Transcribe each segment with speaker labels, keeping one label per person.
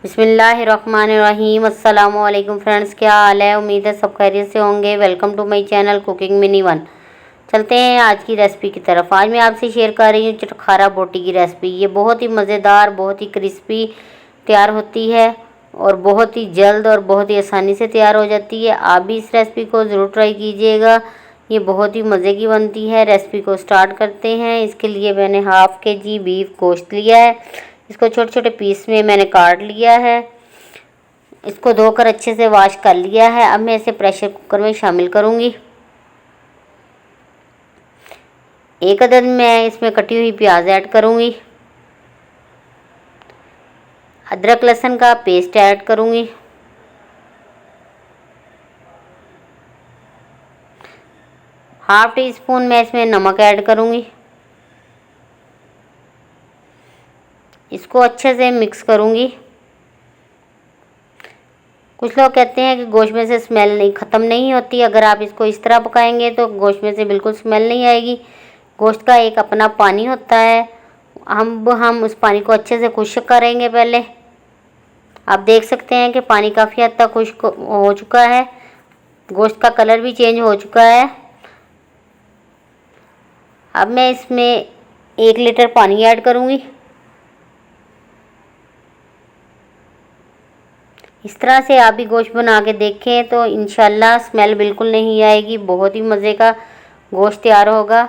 Speaker 1: बिस्मिल्लाहिर्रहमानिर्रहीम। अस्सलाम वालेकुम फ्रेंड्स, क्या हाल है? उम्मीद है सब खैरियत से होंगे। Welcome to my channel cooking mini one. चलते हैं आज की रेसिपी की तरफ। आज मैं आपसे शेयर कर रही हूँ चटखारा बोटी की रेसिपी। ये बहुत ही मज़ेदार, बहुत ही क्रिस्पी तैयार होती है और बहुत ही जल्द और बहुत ही आसानी से तैयार हो जाती है। आप भी इस रेसिपी को ज़रूर ट्राई कीजिएगा, ये बहुत ही मज़े की बनती है। रेसिपी को स्टार्ट करते हैं। इसके लिए मैंने हाफ़ kg बीफ गोश्त लिया है। इसको छोटे छोटे पीस में मैंने काट लिया है। इसको धोकर अच्छे से वॉश कर लिया है। अब मैं इसे प्रेशर कुकर में शामिल करूँगी। एक अदद मैं इसमें कटी हुई प्याज ऐड करूँगी। अदरक लहसुन का पेस्ट ऐड करूँगी। हाफ टी स्पून मैं इसमें नमक ऐड करूँगी। इसको अच्छे से मिक्स करूँगी। कुछ लोग कहते हैं कि गोश्त में से स्मेल नहीं ख़त्म नहीं होती। अगर आप इसको इस तरह पकाएंगे तो गोश्त में से बिल्कुल स्मेल नहीं आएगी। गोश्त का एक अपना पानी होता है। हम उस पानी को अच्छे से खुश्क करेंगे। पहले आप देख सकते हैं कि पानी काफ़ी हद तक खुश्क हो चुका है। गोश्त का कलर भी चेंज हो चुका है। अब मैं इसमें 1 लीटर पानी ऐड करूँगी। इस तरह से आप भी गोश्त बना के देखें तो इंशाल्लाह स्मेल बिल्कुल नहीं आएगी। बहुत ही मज़े का गोश्त तैयार होगा।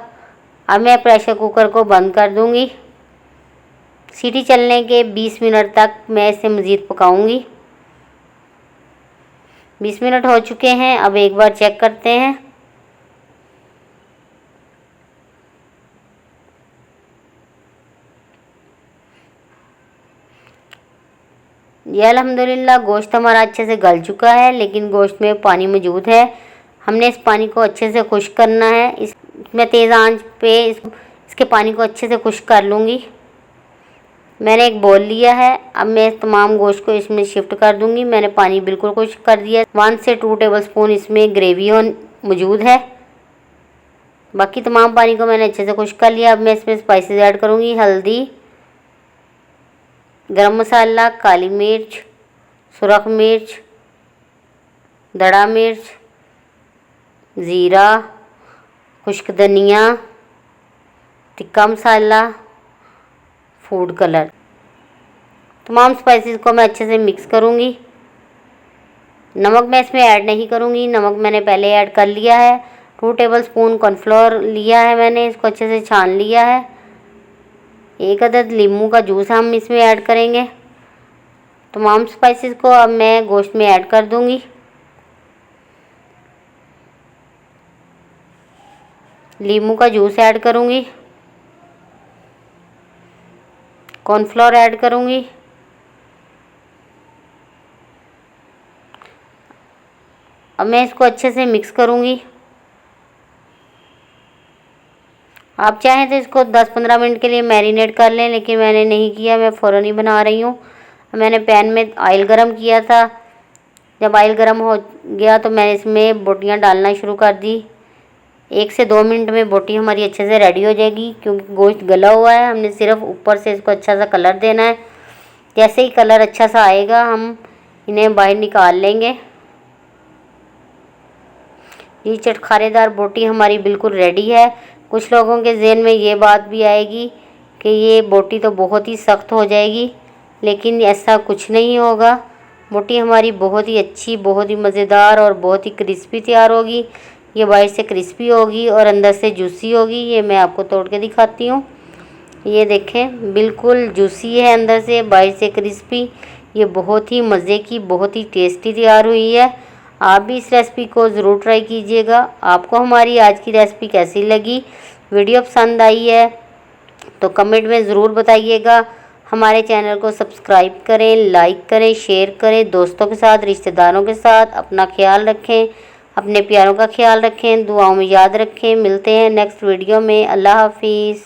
Speaker 1: अब मैं प्रेशर कुकर को बंद कर दूंगी। सीटी चलने के 20 मिनट तक मैं इसे मज़ीद पकाऊंगी। 20 मिनट हो चुके हैं। अब एक बार चेक करते हैं। ये अल्हम्दुलिल्लाह गोश्त हमारा अच्छे से गल चुका है, लेकिन गोश्त में पानी मौजूद है। हमने इस पानी को अच्छे से खुश्क करना है। इसमें तेज़ आंच पे इसके पानी को अच्छे से खुश्क कर लूँगी। मैंने एक बोल लिया है। अब मैं तमाम गोश्त को इसमें शिफ्ट कर दूँगी। मैंने पानी बिल्कुल खुश्क कर दिया। 1 से 2 टेबलस्पून इसमें ग्रेवी मौजूद है। बाकी तमाम पानी को मैंने अच्छे से खुश्क कर लिया। अब मैं इसमें स्पाइसेस ऐड करूँगी। हल्दी, गरम मसाला, काली मिर्च, सुरख मिर्च, दड़ा मिर्च, ज़ीरा, खुश्क धनिया, टिक्का मसाला, फूड कलर। तमाम स्पाइसेस को मैं अच्छे से मिक्स करूँगी। नमक मैं इसमें ऐड नहीं करूँगी। नमक मैंने पहले ऐड कर लिया है। 2 टेबलस्पून कॉर्नफ्लोर लिया है मैंने, इसको अच्छे से छान लिया है। 1 अदद नींबू का जूस हम इसमें ऐड करेंगे। तमाम स्पाइसेस को अब मैं गोश्त में ऐड कर दूंगी। नींबू का जूस ऐड करूंगी। कॉर्नफ्लोर ऐड करूंगी। अब मैं इसको अच्छे से मिक्स करूंगी। आप चाहें तो इसको 10-15 मिनट के लिए मैरिनेट कर लें, लेकिन मैंने नहीं किया। मैं फ़ौरन ही बना रही हूँ। मैंने पैन में ऑयल गरम किया था। जब ऑयल गरम हो गया तो मैंने इसमें बोटियाँ डालना शुरू कर दी। 1 से 2 मिनट में बोटी हमारी अच्छे से रेडी हो जाएगी, क्योंकि गोश्त गला हुआ है। हमने सिर्फ ऊपर से इसको अच्छा सा कलर देना है। जैसे ही कलर अच्छा सा आएगा हम इन्हें बाहर निकाल लेंगे। ये चटखारेदार बोटी हमारी बिल्कुल रेडी है। कुछ लोगों के ज़हन में ये बात भी आएगी कि ये बोटी तो बहुत ही सख्त हो जाएगी, लेकिन ऐसा कुछ नहीं होगा। बोटी हमारी बहुत ही अच्छी, बहुत ही मज़ेदार और बहुत ही क्रिस्पी तैयार होगी। ये बाहर से क्रिस्पी होगी और अंदर से जूसी होगी। ये मैं आपको तोड़ के दिखाती हूँ। ये देखें, बिल्कुल जूसी है अंदर से, बाहर से क्रिस्पी। ये बहुत ही मज़े की, बहुत ही टेस्टी तैयार हुई है। आप भी इस रेसिपी को ज़रूर ट्राई कीजिएगा। आपको हमारी आज की रेसिपी कैसी लगी? वीडियो पसंद आई है तो कमेंट में ज़रूर बताइएगा। हमारे चैनल को सब्सक्राइब करें, लाइक करें, शेयर करें। दोस्तों के साथ, रिश्तेदारों के साथ अपना ख्याल रखें, अपने प्यारों का ख्याल रखें, दुआओं में याद रखें। मिलते हैं नेक्स्ट वीडियो में। अल्लाह हाफिज़।